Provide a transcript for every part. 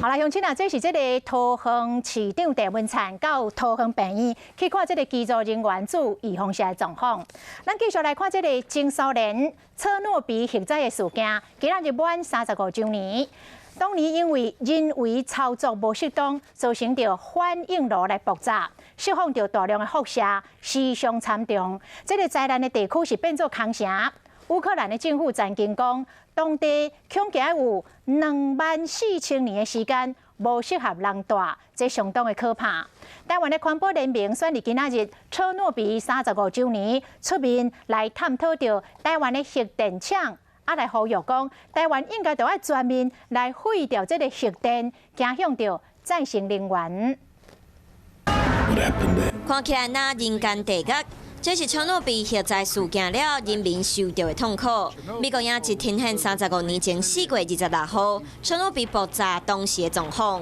好啦，乡亲啊，这是这个桃园市长郑文灿到桃园病院去看这个机组人员注预防下的状况。咱继续来看这个青少年车诺比核灾的事件，今日满35周年。当年因为人为操作无适当，造成着反应炉来爆炸，释放着大量的辐射，死伤惨重。这个灾难的地区是变作空城。乌克兰的政府曾经讲，当地恐惊有24000年的时间无适合人住，这相当的可怕。台湾的环保联盟选伫今仔日车诺比35周年出面来探讨着台湾的核电厂。来呼吁讲，台湾应该就要全面来废掉这个核电，走向着再生能源。看起来那人间地狱，这是车诺比核灾事件了人民受到的痛苦。美国也一天现35年前4月26号车诺比爆炸当时的状况。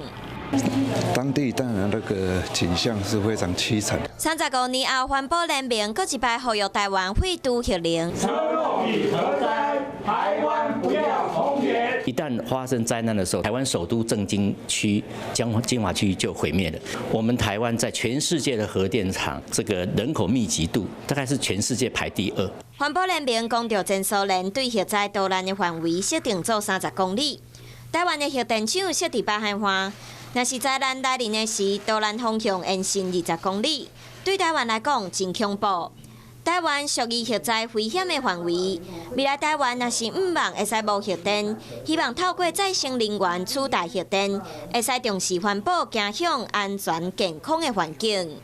当地当然那个景象是非常凄惨。35年后，环保联盟搁一摆呼吁台湾废除核能。车诺比核灾，台湾不要重演。一旦发生灾难的时候，台湾首都正经区、金华区就毁灭了。我们台湾在全世界的核电厂，这个人口密集度大概是全世界排第2。环保联盟讲到，前苏联对核灾导弹的范围设定做30公里，台湾的核电厂设伫8海华。若是灾难来临的时，导弹方向延伸20公里，对台湾来讲真恐怖。台湾属于核灾危险的范围，未来台湾若是毋望会使无核电，希望透过再生能源取代核电，会使重视环保，走向安全健康的环境。